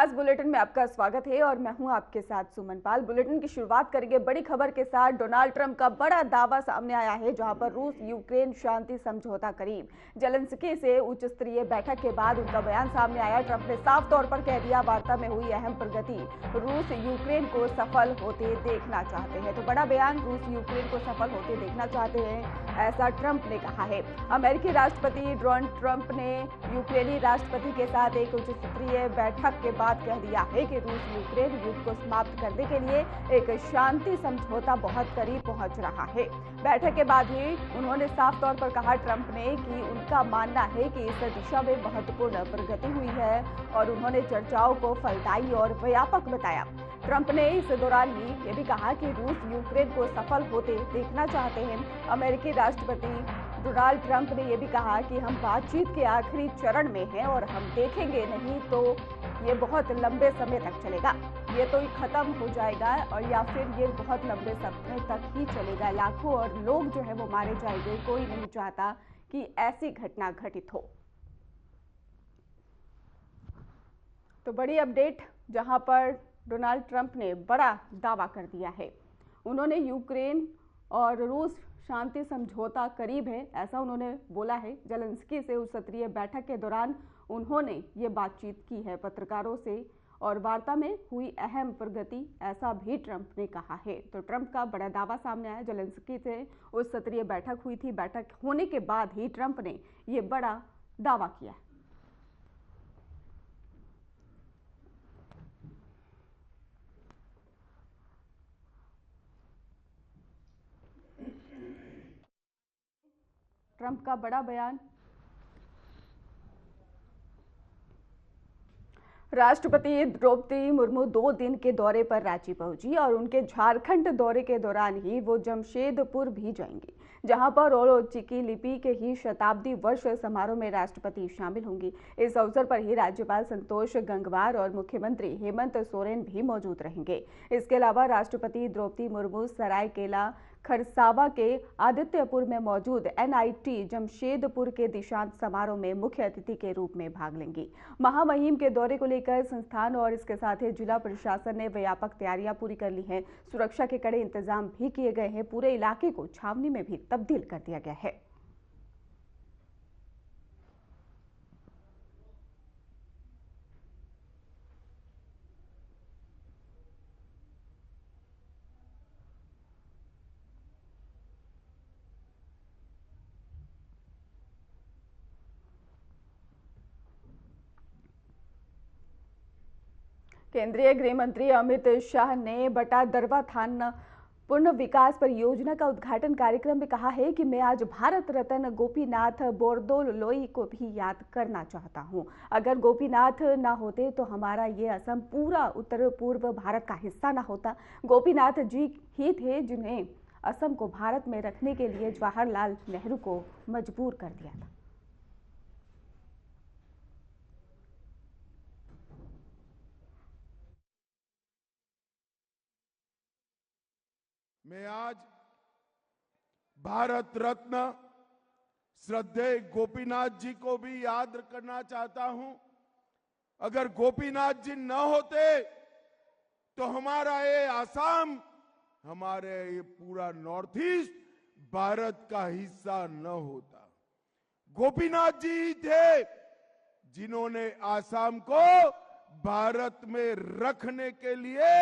खास बुलेटिन में आपका स्वागत है और मैं हूं आपके साथ सुमन पाल। बुलेटिन की शुरुआत करेंगे बड़ी खबर के साथ। डोनाल्ड ट्रंप का बड़ा दावा सामने आया है, जहां पर रूस यूक्रेन शांति समझौता करीब। जेलेंस्की से उच्च स्तरीय बैठक के बाद उनका बयान सामने आया। ट्रंप ने साफ तौर पर कह दिया, वार्ता में हुई अहम प्रगति, रूस यूक्रेन को सफल होते देखना चाहते हैं। तो बड़ा बयान, रूस यूक्रेन को सफल होते देखना चाहते हैं, ऐसा ट्रंप ने कहा है। अमेरिकी राष्ट्रपति डोनाल्ड ट्रंप ने यूक्रेनी राष्ट्रपति के साथ एक उच्च स्तरीय बैठक के बाद कह दिया है कि रूस यूक्रेन युद्ध को समाप्त करने के लिए एक शांति समझौता बहुत करीब पहुंच रहा है। बैठक के बाद ही उन्होंने साफ तौर पर कहा ट्रंप ने कि उनका मानना है कि इस दिशा में महत्वपूर्ण प्रगति हुई है और उन्होंने चर्चाओं को फलदायी और व्यापक बताया। ट्रंप ने इस दौरान ही ये भी कहा कि रूस यूक्रेन को सफल होते देखना चाहते हैं। अमेरिकी राष्ट्रपति डोनाल्ड ट्रंप ने यह भी कहा कि हम बातचीत के आखिरी चरण में हैं और हम देखेंगे नहीं तो ये बहुत लंबे समय तक चलेगा, ये तो खत्म हो जाएगा और या फिर ये बहुत लंबे समय तक ही चलेगा। लाखों और लोग जो है वो मारे जाएंगे, कोई नहीं चाहता कि ऐसी घटना घटित हो। तो बड़ी अपडेट, जहां पर डोनाल्ड ट्रंप ने बड़ा दावा कर दिया है। उन्होंने यूक्रेन और रूस शांति समझौता करीब है, ऐसा उन्होंने बोला है। जेलेंस्की से उस स्तरीय बैठक के दौरान उन्होंने ये बातचीत की है पत्रकारों से और वार्ता में हुई अहम प्रगति, ऐसा भी ट्रंप ने कहा है। तो ट्रंप का बड़ा दावा सामने आया। जेलेंस्की से उस स्तरीय बैठक हुई थी, बैठक होने के बाद ही ट्रंप ने ये बड़ा दावा किया है। ट्रंप का बड़ा बयान। राष्ट्रपति द्रौपदी मुर्मू 2 दिन के दौरे पर रांची पहुंची और उनके झारखंड दौरे के दौरान ही वो जमशेदपुर भी जाएंगी, जहां पर ओरोचिकी लिपि के ही शताब्दी वर्ष समारोह में राष्ट्रपति शामिल होंगी। इस अवसर पर ही राज्यपाल संतोष गंगवार और मुख्यमंत्री हेमंत सोरेन भी मौजूद रहेंगे। इसके अलावा राष्ट्रपति द्रौपदी मुर्मू सरायकेला खरसावा के आदित्यपुर में मौजूद NIT जमशेदपुर के दीक्षांत समारोह में मुख्य अतिथि के रूप में भाग लेंगी। महामहिम के दौरे को लेकर संस्थान और इसके साथ ही जिला प्रशासन ने व्यापक तैयारियां पूरी कर ली हैं। सुरक्षा के कड़े इंतजाम भी किए गए हैं। पूरे इलाके को छावनी में भी तब्दील कर दिया गया है। केंद्रीय गृह मंत्री अमित शाह ने बटादरवा थाना पुनर्विकास परियोजना का उद्घाटन कार्यक्रम में कहा है कि मैं आज भारत रत्न गोपीनाथ बोरदोलोई को भी याद करना चाहता हूं। अगर गोपीनाथ ना होते तो हमारा ये असम पूरा उत्तर पूर्व भारत का हिस्सा ना होता। गोपीनाथ जी ही थे जिन्हें असम को भारत में रखने के लिए जवाहरलाल नेहरू को मजबूर कर दिया था। मैं आज भारत रत्न श्रद्धेय गोपीनाथ जी को भी याद करना चाहता हूं। अगर गोपीनाथ जी न होते तो हमारा ये आसाम, हमारे ये पूरा नॉर्थ ईस्ट भारत का हिस्सा न होता। गोपीनाथ जी थे जिन्होंने आसाम को भारत में रखने के लिए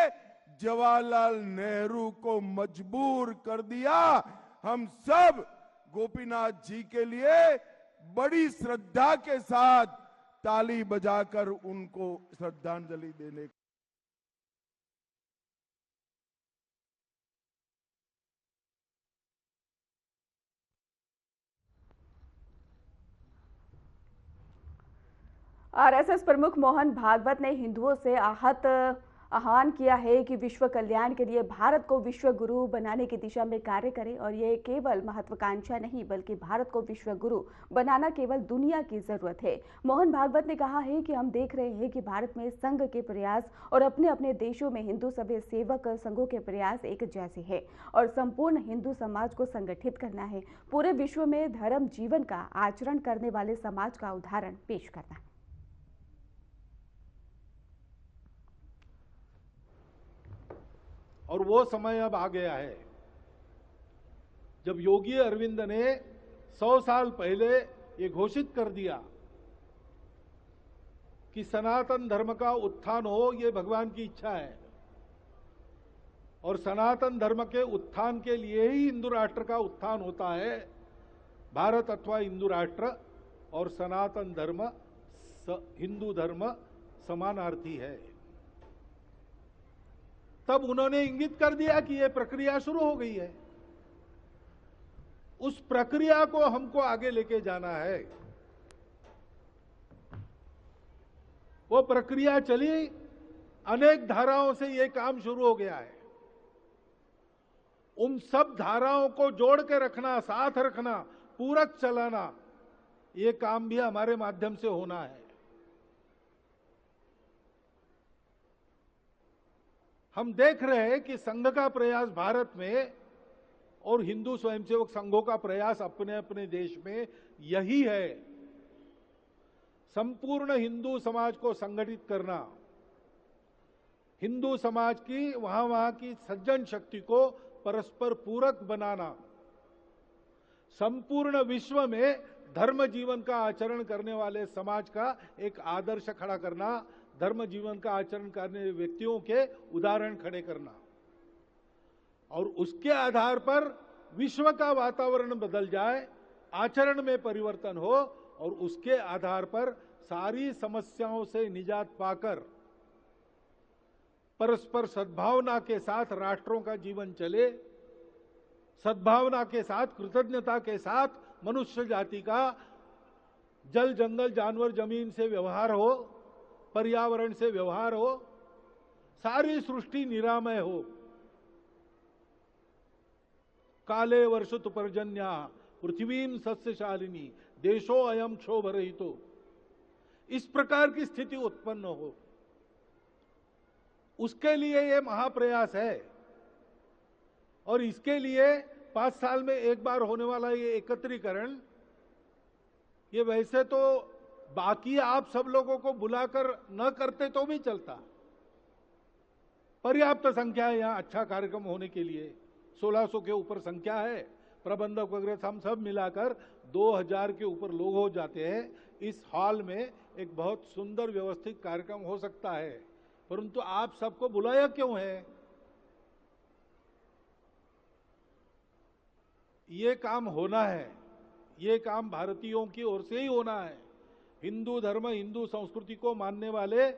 जवाहरलाल नेहरू को मजबूर कर दिया। हम सब गोपीनाथ जी के लिए बड़ी श्रद्धा के साथ ताली बजाकर उनको श्रद्धांजलि देने। RSS प्रमुख मोहन भागवत ने हिंदुओं से आह्वान किया है कि विश्व कल्याण के लिए भारत को विश्व गुरु बनाने की दिशा में कार्य करें और ये केवल महत्वाकांक्षा नहीं बल्कि भारत को विश्व गुरु बनाना केवल दुनिया की जरूरत है। मोहन भागवत ने कहा है कि हम देख रहे हैं कि भारत में संघ के प्रयास और अपने अपने देशों में हिंदू सभ्य सेवक संघों के प्रयास एक जैसे हैं और संपूर्ण हिंदू समाज को संगठित करना है, पूरे विश्व में धर्म जीवन का आचरण करने वाले समाज का उदाहरण पेश करना है। और वो समय अब आ गया है जब योगी अरविंद ने 100 साल पहले ये घोषित कर दिया कि सनातन धर्म का उत्थान हो, ये भगवान की इच्छा है। और सनातन धर्म के उत्थान के लिए ही हिंदू राष्ट्र का उत्थान होता है। भारत अथवा हिंदू राष्ट्र और सनातन धर्म, हिंदू धर्म समानार्थी है। तब उन्होंने इंगित कर दिया कि यह प्रक्रिया शुरू हो गई है। उस प्रक्रिया को हमको आगे लेके जाना है। वो प्रक्रिया चली, अनेक धाराओं से यह काम शुरू हो गया है। उन सब धाराओं को जोड़ के रखना, साथ रखना, पूरक चलाना, ये काम भी हमारे माध्यम से होना है। हम देख रहे हैं कि संघ का प्रयास भारत में और हिंदू स्वयंसेवक संघों का प्रयास अपने अपने देश में यही है, संपूर्ण हिंदू समाज को संगठित करना, हिंदू समाज की वहां की सज्जन शक्ति को परस्पर पूरक बनाना, संपूर्ण विश्व में धर्म जीवन का आचरण करने वाले समाज का एक आदर्श खड़ा करना, धर्म जीवन का आचरण करने व्यक्तियों के उदाहरण खड़े करना, और उसके आधार पर विश्व का वातावरण बदल जाए, आचरण में परिवर्तन हो, और उसके आधार पर सारी समस्याओं से निजात पाकर परस्पर सद्भावना के साथ राष्ट्रों का जीवन चले, सद्भावना के साथ, कृतज्ञता के साथ मनुष्य जाति का जल, जंगल, जानवर, जमीन से व्यवहार हो, पर्यावरण से व्यवहार हो, सारी सृष्टि निरामय हो। काले वर्षतु पर्जन्या पृथ्वीं सस्यशालिनी देशो अयम क्षोभरहितो, इस प्रकार की स्थिति उत्पन्न हो, उसके लिए ये महाप्रयास है। और इसके लिए 5 साल में एक बार होने वाला ये एकत्रीकरण, ये वैसे तो बाकी आप सब लोगों को बुलाकर न करते तो भी चलता, पर्याप्त संख्या है यहां अच्छा कार्यक्रम होने के लिए। 1600 के ऊपर संख्या है, प्रबंधक वगैरह हम सब मिलाकर 2000 के ऊपर लोग हो जाते हैं। इस हॉल में एक बहुत सुंदर व्यवस्थित कार्यक्रम हो सकता है, परंतु आप सबको बुलाया क्यों है? ये काम होना है, ये काम भारतीयों की ओर से ही होना है। हिंदू धर्म, हिंदू संस्कृति को मानने वाले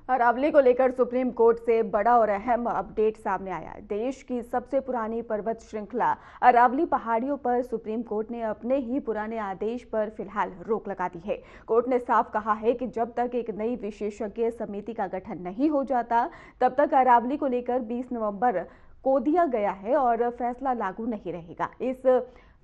अरावली को लेकर सुप्रीम कोर्ट से बड़ा और अहम अपडेट सामने आया। देश की सबसे पुरानी पर्वत श्रृंखला अरावली पहाड़ियों पर सुप्रीम कोर्ट ने अपने ही पुराने आदेश पर फिलहाल रोक लगा दी है। कोर्ट ने साफ कहा है कि जब तक एक नई विशेषज्ञ समिति का गठन नहीं हो जाता, तब तक अरावली को लेकर 20 नवंबर को दिया गया है और फैसला लागू नहीं रहेगा। इस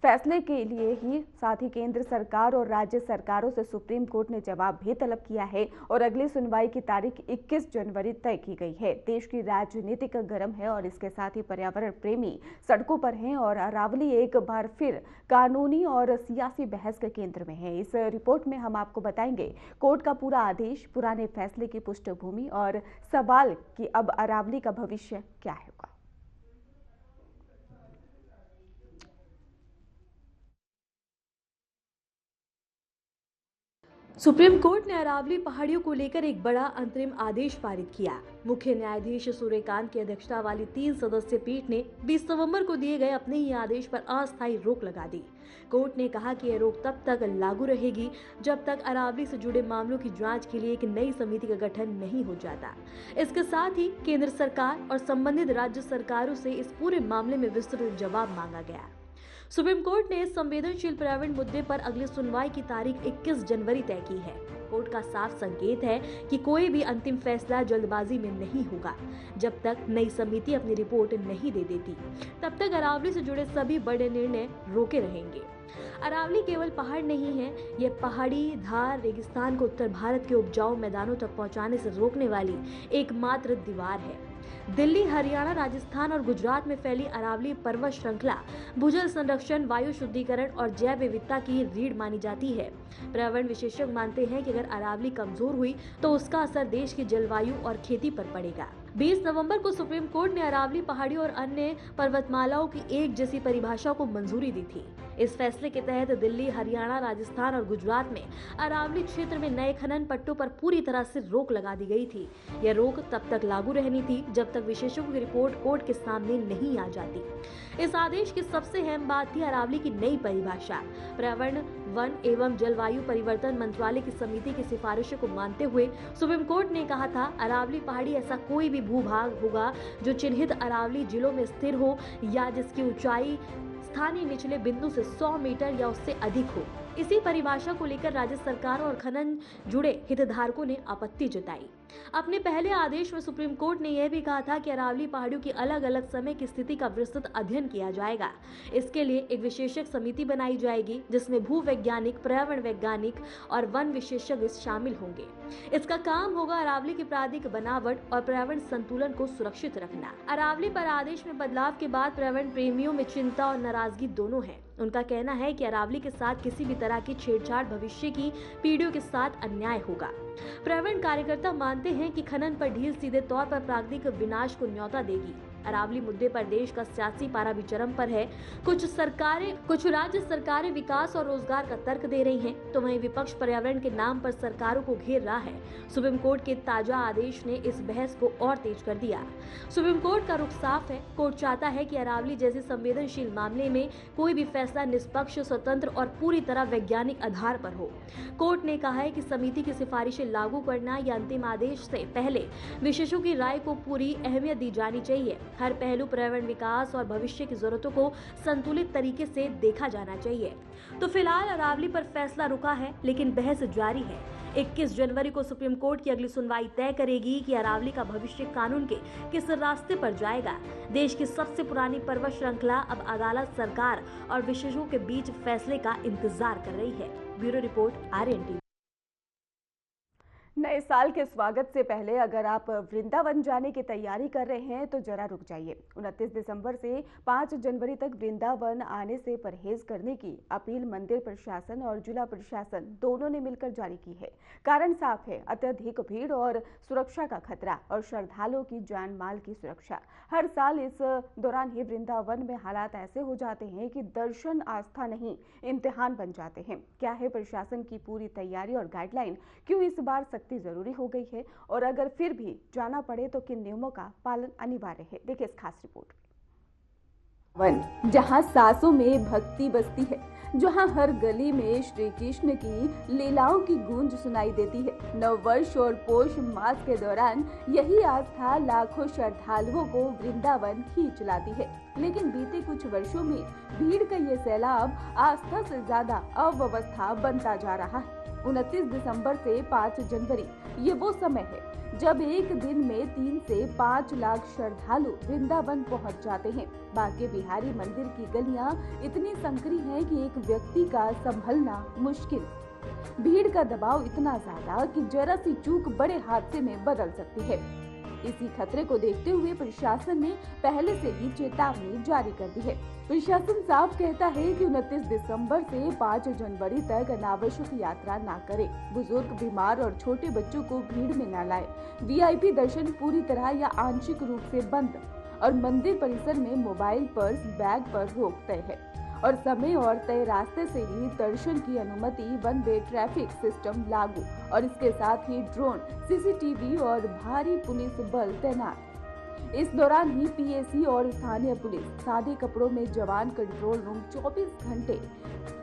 फैसले के लिए ही साथ ही केंद्र सरकार और राज्य सरकारों से सुप्रीम कोर्ट ने जवाब भी तलब किया है और अगली सुनवाई की तारीख 21 जनवरी तय की गई है। देश की राजनीतिक गर्म है और इसके साथ ही पर्यावरण प्रेमी सड़कों पर हैं और अरावली एक बार फिर कानूनी और सियासी बहस के केंद्र में है। इस रिपोर्ट में हम आपको बताएंगे कोर्ट का पूरा आदेश, पुराने फैसले की पृष्ठभूमि और सवाल कि अब अरावली का भविष्य क्या होगा। सुप्रीम कोर्ट ने अरावली पहाड़ियों को लेकर एक बड़ा अंतरिम आदेश पारित किया। मुख्य न्यायाधीश सूर्यकांत की अध्यक्षता वाली 3 सदस्यीय पीठ ने 20 नवंबर को दिए गए अपने ही आदेश पर अस्थायी रोक लगा दी। कोर्ट ने कहा कि यह रोक तब तक लागू रहेगी जब तक अरावली से जुड़े मामलों की जांच के लिए एक नई समिति का गठन नहीं हो जाता। इसके साथ ही केंद्र सरकार और संबंधित राज्य सरकारों से इस पूरे मामले में विस्तृत जवाब मांगा गया। सुप्रीम कोर्ट ने इस संवेदनशील पर्यावरण मुद्दे पर अगली सुनवाई की तारीख 21 जनवरी तय की है। कोर्ट का साफ संकेत है कि कोई भी अंतिम फैसला जल्दबाजी में नहीं होगा। जब तक नई समिति अपनी रिपोर्ट नहीं दे देती, तब तक अरावली से जुड़े सभी बड़े निर्णय रोके रहेंगे। अरावली केवल पहाड़ नहीं है, यह पहाड़ी धार रेगिस्तान को उत्तर भारत के उपजाऊ मैदानों तक पहुंचाने से रोकने वाली एकमात्र दीवार है। दिल्ली, हरियाणा, राजस्थान और गुजरात में फैली अरावली पर्वत श्रृंखला भूजल संरक्षण, वायु शुद्धिकरण और जैव विविधता की रीढ़ मानी जाती है। पर्यावरण विशेषज्ञ मानते हैं कि अगर अरावली कमजोर हुई तो उसका असर देश की जलवायु और खेती पर पड़ेगा। 20 नवंबर को सुप्रीम कोर्ट ने अरावली पहाड़ी और अन्य पर्वतमालाओं की एक जैसी परिभाषा को मंजूरी दी थी। इस फैसले के तहत दिल्ली, हरियाणा, राजस्थान और गुजरात में अरावली क्षेत्र में नए खनन पट्टों पर पूरी तरह से रोक लगा दी गई थी। यह रोक तब तक लागू रहनी थी जब तक विशेषज्ञों की रिपोर्ट कोर्ट के सामने नहीं आ जाती। इस आदेश की सबसे अहम बात थी अरावली की नई परिभाषा। पर्यावरण, वन एवं जलवायु परिवर्तन मंत्रालय की समिति की सिफारिशों को मानते हुए सुप्रीम कोर्ट ने कहा था, अरावली पहाड़ी ऐसा कोई भी भूभाग होगा जो चिन्हित अरावली जिलों में स्थिर हो या जिसकी ऊंचाई स्थानीय निचले बिंदु से 100 मीटर या उससे अधिक हो। इसी परिभाषा को लेकर राज्य सरकार और खनन जुड़े हितधारकों ने आपत्ति जताई। अपने पहले आदेश में सुप्रीम कोर्ट ने यह भी कहा था कि अरावली पहाड़ियों की अलग अलग समय की स्थिति का विस्तृत अध्ययन किया जाएगा। इसके लिए एक विशेषज्ञ समिति बनाई जाएगी जिसमें भूवैज्ञानिक, पर्यावरण वैज्ञानिक और वन विशेषज्ञ शामिल होंगे। इसका काम होगा अरावली की प्राकृतिक बनावट और पर्यावरण संतुलन को सुरक्षित रखना। अरावली पर आदेश में बदलाव के बाद पर्यावरण प्रेमियों में चिंता और नाराजगी दोनों है। उनका कहना है कि अरावली के साथ किसी भी तरह की छेड़छाड़ भविष्य की पीढ़ियों के साथ अन्याय होगा। पर्यावरण कार्यकर्ता मानते हैं कि खनन पर ढील सीधे तौर पर प्राकृतिक विनाश को न्योता देगी। अरावली मुद्दे पर देश का सियासी पारा भी चरम पर है। कुछ राज्य सरकारें विकास और रोजगार का तर्क दे रही हैं, तो वहीं विपक्ष पर्यावरण के नाम पर सरकारों को घेर रहा है। सुप्रीम कोर्ट के ताजा आदेश ने इस बहस को और तेज कर दिया। सुप्रीम कोर्ट का रुख साफ है। कोर्ट चाहता है कि अरावली जैसे संवेदनशील मामले में कोई भी फैसला निष्पक्ष, स्वतंत्र और पूरी तरह वैज्ञानिक आधार पर हो। कोर्ट ने कहा है कि समिति की सिफारिशें लागू करना या अंतिम आदेश से पहले विशेषज्ञों की राय को पूरी अहमियत दी जानी चाहिए। हर पहलू पर्यावरण विकास और भविष्य की जरूरतों को संतुलित तरीके से देखा जाना चाहिए। तो फिलहाल अरावली पर फैसला रुका है, लेकिन बहस जारी है। 21 जनवरी को सुप्रीम कोर्ट की अगली सुनवाई तय करेगी कि अरावली का भविष्य कानून के किस रास्ते पर जाएगा। देश की सबसे पुरानी पर्वत श्रृंखला अब अदालत, सरकार और विशेषज्ञों के बीच फैसले का इंतजार कर रही है। Bureau report, RNT। नए साल के स्वागत से पहले अगर आप वृंदावन जाने की तैयारी कर रहे हैं तो जरा रुक जाइए। 29 दिसंबर से 5 जनवरी तक वृंदावन आने से परहेज करने की अपील मंदिर प्रशासन और जिला प्रशासन दोनों ने मिलकर जारी की है। कारण साफ है, अत्यधिक भीड़ और सुरक्षा का खतरा और श्रद्धालुओं की जान माल की सुरक्षा। हर साल इस दौरान ही वृंदावन में हालात ऐसे हो जाते हैं कि दर्शन आस्था नहीं, इम्तिहान बन जाते हैं। क्या है प्रशासन की पूरी तैयारी और गाइडलाइन? क्यों इस बार सख्ती जरूरी हो गई है और अगर फिर भी जाना पड़े तो किन नियमों का पालन अनिवार्य है? देखिए इस खास रिपोर्ट। वन जहां सांसों में भक्ति बसती है, जहां हर गली में श्री कृष्ण की लीलाओं की गूंज सुनाई देती है। नववर्ष और पौष मास के दौरान यही आस्था लाखों श्रद्धालुओं को वृंदावन खींच लाती है। लेकिन बीते कुछ वर्षों में भीड़ का ये सैलाब आस्था से ज्यादा अव्यवस्था बनता जा रहा है। 29 दिसंबर से 5 जनवरी ये वो समय है जब एक दिन में 3 से 5 लाख श्रद्धालु वृंदावन पहुंच जाते हैं। बांके बिहारी मंदिर की गलियां इतनी संकरी हैं कि एक व्यक्ति का संभलना मुश्किल। भीड़ का दबाव इतना ज्यादा कि जरा सी चूक बड़े हादसे में बदल सकती है। इसी खतरे को देखते हुए प्रशासन ने पहले से ही चेतावनी जारी कर दी है। प्रशासन साफ कहता है कि 29 दिसंबर से 5 जनवरी तक अनावश्यक यात्रा ना करें। बुजुर्ग, बीमार और छोटे बच्चों को भीड़ में न लाएं। VIP दर्शन पूरी तरह या आंशिक रूप से बंद और मंदिर परिसर में मोबाइल, पर्स, बैग पर रोक तय है और समय और तय रास्ते से ही दर्शन की अनुमति। वन वे ट्रैफिक सिस्टम लागू और इसके साथ ही ड्रोन, CCTV और भारी पुलिस बल तैनात। इस दौरान ही PAC और स्थानीय पुलिस, सादे कपड़ों में जवान, कंट्रोल रूम 24 घंटे,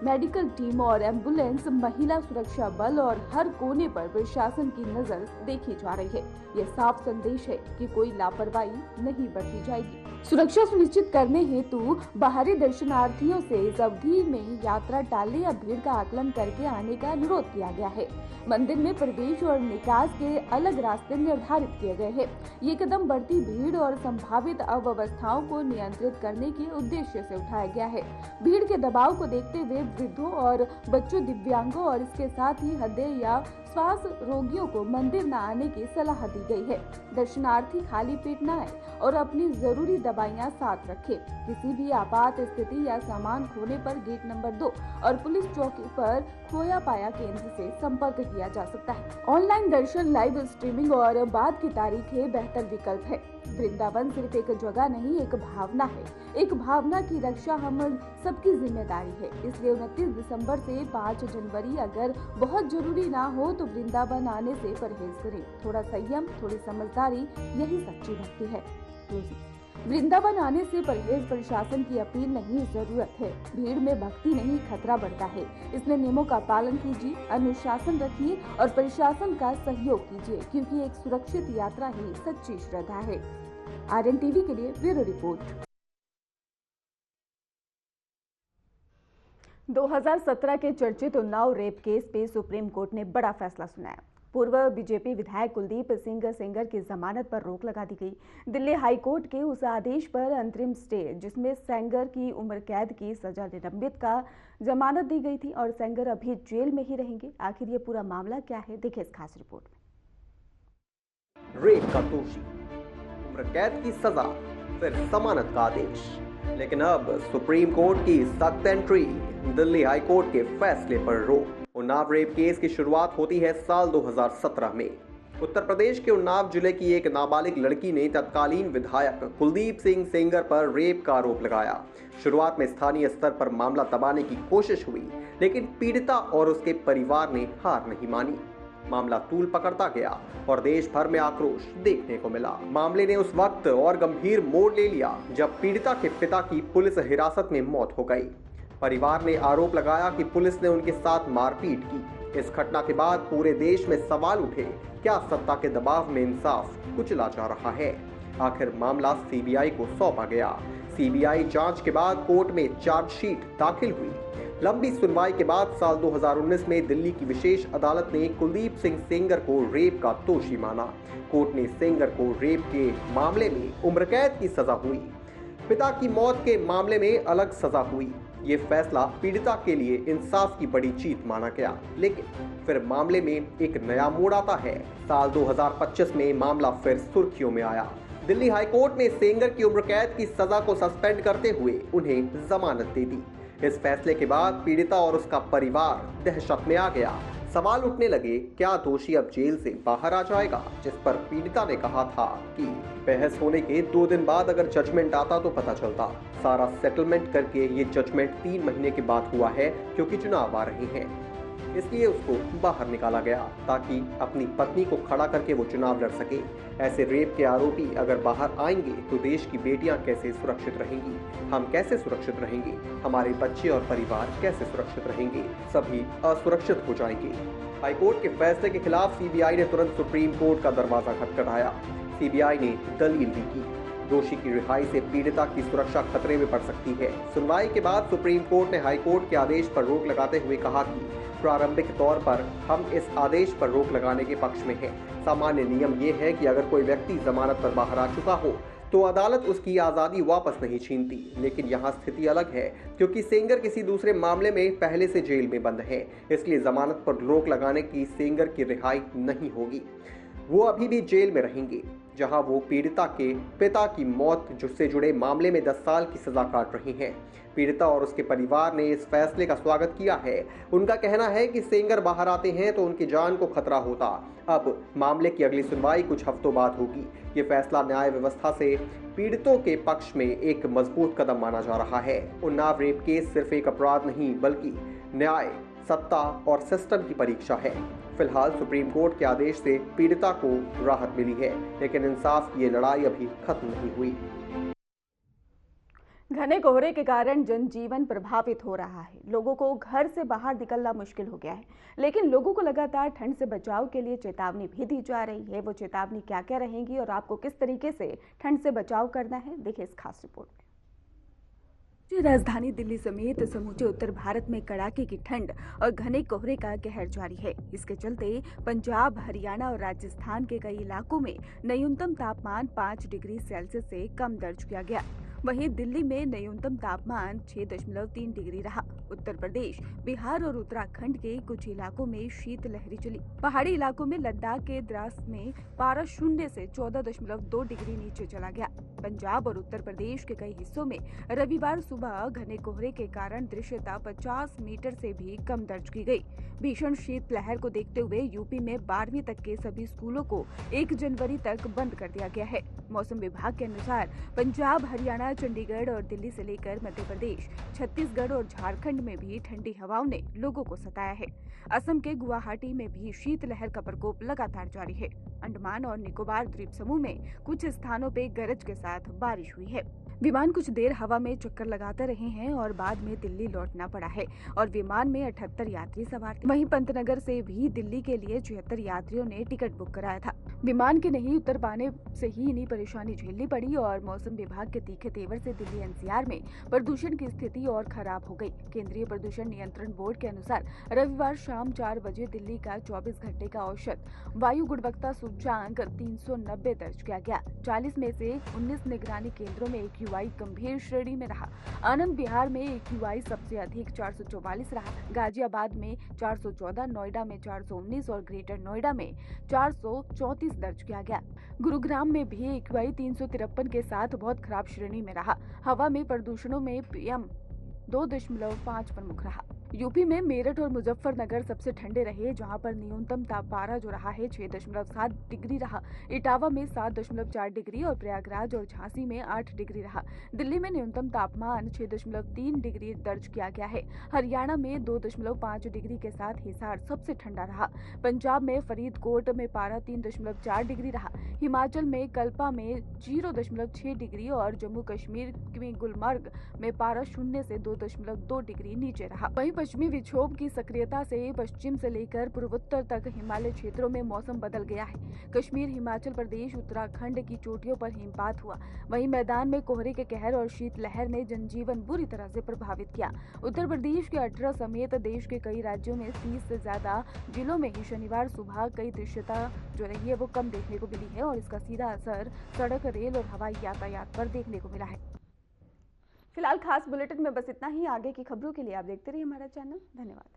मेडिकल टीम और एम्बुलेंस, महिला सुरक्षा बल और हर कोने पर प्रशासन की नजर देखी जा रही है। यह साफ संदेश है कि कोई लापरवाही नहीं बरती जाएगी। सुरक्षा सुनिश्चित करने हेतु बाहरी दर्शनार्थियों से इस अवधि में यात्रा टालने या भीड़ का आकलन करके आने का अनुरोध किया गया है। मंदिर में प्रवेश और निकास के अलग रास्ते निर्धारित किए गए हैं। ये कदम बढ़ती भीड़ और संभावित अव्यवस्थाओं को नियंत्रित करने के उद्देश्य से उठाया गया है। भीड़ के दबाव को देखते हुए वृद्धों और बच्चों, दिव्यांगों और इसके साथ ही हृदय या श्वास रोगियों को मंदिर न आने की सलाह दी गई है। दर्शनार्थी खाली पेट न आए और अपनी जरूरी दवाइयां साथ रखें। किसी भी आपात स्थिति या सामान खोने पर गेट नंबर 2 और पुलिस चौकी पर खोया पाया केंद्र से संपर्क किया जा सकता है। ऑनलाइन दर्शन, लाइव स्ट्रीमिंग और बाद की तारीखें बेहतर विकल्प है। वृंदावन सिर्फ एक जगह नहीं, एक भावना है। एक भावना की रक्षा हम सबकी जिम्मेदारी है। इसलिए 29 दिसंबर से 5 जनवरी अगर बहुत जरूरी ना हो तो वृंदावन आने से परहेज करें। थोड़ा संयम, थोड़ी समझदारी, यही सच्ची भक्ति है। वृंदावन आने से परहेज प्रशासन की अपील नहीं, जरूरत है। भीड़ में भक्ति नहीं, खतरा बढ़ता है। इसलिए नियमों का पालन कीजिए, अनुशासन रखिए और प्रशासन का सहयोग कीजिए, क्योंकि एक सुरक्षित यात्रा ही सच्ची श्रद्धा है। आरएन टीवी के लिए ब्यूरो रिपोर्ट। 2017 के चर्चित उन्नाव रेप केस पे सुप्रीम कोर्ट ने बड़ा फैसला सुनाया। पूर्व बीजेपी विधायक कुलदीप सिंह सेंगर की जमानत पर रोक लगा दी गई। दिल्ली हाई कोर्ट के उस आदेश पर अंतरिम स्टे, जिसमें सेंगर की उम्र कैद की सजा निलंबित का जमानत दी गई थी और सेंगर अभी जेल में ही रहेंगे। आखिर ये पूरा मामला क्या है, देखिए इस खास रिपोर्ट में। रेप का दोषी, उम्र कैद की सजा, फिर जमानत का आदेश। लेकिन अब सुप्रीम कोर्ट की सख्त एंट्री, दिल्ली हाई कोर्ट के फैसले पर रोक। उन्नाव रेप केस की शुरुआत होती है साल 2017 में। उत्तर प्रदेश के उन्नाव जिले की एक नाबालिग लड़की ने तत्कालीन विधायक कुलदीप सिंह सेंगर पर रेप का आरोप लगाया। शुरुआत में स्थानीय स्तर पर मामला दबाने की कोशिश हुई, लेकिन पीड़िता और उसके परिवार ने हार नहीं मानी। मामला तूल पकड़ता गया और देश भर में आक्रोश देखने को मिला। मामले ने उस वक्त और गंभीर मोड़ ले लिया जब पीड़िता के पिता की पुलिस हिरासत में मौत हो गई। परिवार ने आरोप लगाया कि पुलिस ने उनके साथ मारपीट की। इस घटना के बाद पूरे देश में सवाल उठे, क्या सत्ता के दबाव में इंसाफ कुचला जा रहा है? आखिर मामला सीबीआई को सौंपा गया। सीबीआई जांच के बाद कोर्ट में चार्जशीट दाखिल हुई। लंबी सुनवाई के बाद साल 2019 में दिल्ली की विशेष अदालत ने कुलदीप सिंह सेंगर को रेप का दोषी माना। कोर्ट ने सेंगर को रेप के मामले में उम्र कैद की सजा हुई। पिता की मौत के मामले में अलग सजा हुई। ये फैसला पीड़िता के लिए इंसाफ की बड़ी जीत माना गया। लेकिन फिर मामले में एक नया मोड़ आता है। साल 2025 में मामला फिर सुर्खियों में आया। दिल्ली हाई कोर्ट ने सेंगर की उम्र कैद की सजा को सस्पेंड करते हुए उन्हें जमानत दे दी। इस फैसले के बाद पीड़िता और उसका परिवार दहशत में आ गया। सवाल उठने लगे, क्या दोषी अब जेल से बाहर आ जाएगा? जिस पर पीड़िता ने कहा था कि बहस होने के 2 दिन बाद अगर जजमेंट आता तो पता चलता। सारा सेटलमेंट करके ये जजमेंट 3 महीने के बाद हुआ है, क्योंकि चुनाव आ रहे हैं। इसलिए उसको बाहर निकाला गया ताकि अपनी पत्नी को खड़ा करके वो चुनाव लड़ सके। ऐसे रेप के आरोपी अगर बाहर आएंगे तो देश की बेटियां कैसे सुरक्षित रहेंगी? हम कैसे सुरक्षित रहेंगे? हमारे बच्चे और परिवार कैसे सुरक्षित रहेंगे? सभी असुरक्षित हो जाएंगे। हाईकोर्ट के फैसले के खिलाफ सीबीआई ने तुरंत सुप्रीम कोर्ट का दरवाजा खटखटाया। सीबीआई ने दलील भी की, दोषी की रिहाई से पीड़िता की सुरक्षा खतरे में पड़ सकती है। सुनवाई के बाद सुप्रीम कोर्ट ने हाईकोर्ट के आदेश पर रोक लगाते हुए कहा कि प्रारंभिक तौर पर हम इस आदेश पर रोक लगाने के पक्ष में हैं। सामान्य नियम ये है कि अगर कोई व्यक्ति जमानत पर बाहर आ चुका हो तो अदालत उसकी आज़ादी वापस नहीं छीनती। लेकिन यहाँ स्थिति अलग है, क्योंकि सेंगर किसी दूसरे मामले में पहले से जेल में बंद है। इसलिए जमानत पर रोक लगाने की सेंगर की रिहाई नहीं होगी। वो अभी भी जेल में रहेंगे, जहां वो पीड़िता के पिता की मौत से जुड़े मामले में 10 साल की सजा काट रही हैं। पीड़िता और उसके परिवार ने इस फैसले का स्वागत किया है। उनका कहना है कि सेंगर बाहर आते हैं तो उनकी जान को खतरा होता। अब मामले की अगली सुनवाई कुछ हफ्तों बाद होगी। ये फैसला न्याय व्यवस्था से पीड़ितों के पक्ष में एक मजबूत कदम माना जा रहा है। उन्नाव रेप केस सिर्फ एक अपराध नहीं, बल्कि न्याय, सत्ता और सिस्टम की परीक्षा है। फिलहाल सुप्रीम कोर्ट के आदेश से पीड़िता को राहत मिली है, लेकिन इंसाफ की ये लड़ाई अभी खत्म नहीं हुई। घने कोहरे के कारण जनजीवन प्रभावित हो रहा है। लोगों को घर से बाहर निकलना मुश्किल हो गया है, लेकिन लोगों को लगातार ठंड से बचाव के लिए चेतावनी भी दी जा रही है। वो चेतावनी क्या क्या रहेंगी और आपको किस तरीके से ठंड से बचाव करना है, देखिए इस खास रिपोर्ट में। राजधानी दिल्ली समेत समूचे उत्तर भारत में कड़ाके की ठंड और घने कोहरे का कहर जारी है। इसके चलते पंजाब, हरियाणा और राजस्थान के कई इलाकों में न्यूनतम तापमान 5 डिग्री सेल्सियस से कम दर्ज किया गया। वहीं दिल्ली में न्यूनतम तापमान 6.3 डिग्री रहा। उत्तर प्रदेश, बिहार और उत्तराखंड के कुछ इलाकों में शीतलहरी चली। पहाड़ी इलाकों में लद्दाख के द्रास में पारा शून्य से 14.2 डिग्री नीचे चला गया। पंजाब और उत्तर प्रदेश के कई हिस्सों में रविवार सुबह घने कोहरे के कारण दृश्यता 50 मीटर से भी कम दर्ज की गई। भीषण शीतलहर को देखते हुए यूपी में 12वीं तक के सभी स्कूलों को 1 जनवरी तक बंद कर दिया गया है। मौसम विभाग के अनुसार पंजाब, हरियाणा, चंडीगढ़ और दिल्ली से लेकर मध्य प्रदेश, छत्तीसगढ़ और झारखंड में भी ठंडी हवाओं ने लोगों को सताया है। असम के गुवाहाटी में भी शीतलहर का प्रकोप लगातार जारी है। अंडमान और निकोबार द्वीप समूह में कुछ स्थानों पे गरज के साथ बारिश हुई है। विमान कुछ देर हवा में चक्कर लगाते रहे हैं और बाद में दिल्ली लौटना पड़ा है और विमान में 78 यात्री सवार थे। वहीं पंतनगर से भी दिल्ली के लिए 76 यात्रियों ने टिकट बुक कराया था। विमान के नहीं उतर पाने से ही इन्हीं परेशानी झेलनी पड़ी और मौसम विभाग के तीखे तेवर से दिल्ली एनसीआर में प्रदूषण की स्थिति और खराब हो गई। केंद्रीय प्रदूषण नियंत्रण बोर्ड के अनुसार रविवार शाम 4 बजे दिल्ली का 24 घंटे का औसत वायु गुणवत्ता सूचकांक 390 दर्ज किया गया। 40 में से 19 निगरानी केंद्रों में AQI गंभीर श्रेणी में रहा। आनंद विहार में AQI सबसे अधिक 444 रहा। गाजियाबाद में 414, नोएडा में 419 और ग्रेटर नोएडा में 434 दर्ज किया गया। गुरुग्राम में भी AQI 353 के साथ बहुत खराब श्रेणी में रहा। हवा में प्रदूषणों में PM 2.5 प्रमुख रहा। यूपी में मेरठ और मुजफ्फरनगर सबसे ठंडे रहे, जहां पर न्यूनतम पारा जो रहा है 6.7 डिग्री रहा। इटावा में 7.4 डिग्री और प्रयागराज और झांसी में 8 डिग्री रहा। दिल्ली में न्यूनतम तापमान 6.3 डिग्री दर्ज किया गया है। हरियाणा में 2.5 डिग्री के साथ हिसार सबसे ठंडा रहा। पंजाब में फरीदकोट में पारा 3.4 डिग्री रहा। हिमाचल में कल्पा में 0.6 डिग्री और जम्मू कश्मीर में गुलमर्ग में पारा शून्य से 2.2 डिग्री नीचे रहा। वहीं पश्चिमी विक्षोभ की सक्रियता से पश्चिम से लेकर पूर्वोत्तर तक हिमालय क्षेत्रों में मौसम बदल गया है। कश्मीर, हिमाचल प्रदेश, उत्तराखंड की चोटियों पर हिमपात हुआ। वहीं मैदान में कोहरे के कहर और शीतलहर ने जनजीवन बुरी तरह से प्रभावित किया। उत्तर प्रदेश के 18 समेत देश के कई राज्यों में 30 से ज्यादा जिलों में ही शनिवार सुबह कई दृश्यता जो रही है वो कम देखने को मिली है और इसका सीधा असर सड़क, रेल और हवाई यातायात पर देखने को मिला है। फिलहाल खास बुलेटिन में बस इतना ही। आगे की खबरों के लिए आप देखते रहिए हमारा चैनल। धन्यवाद।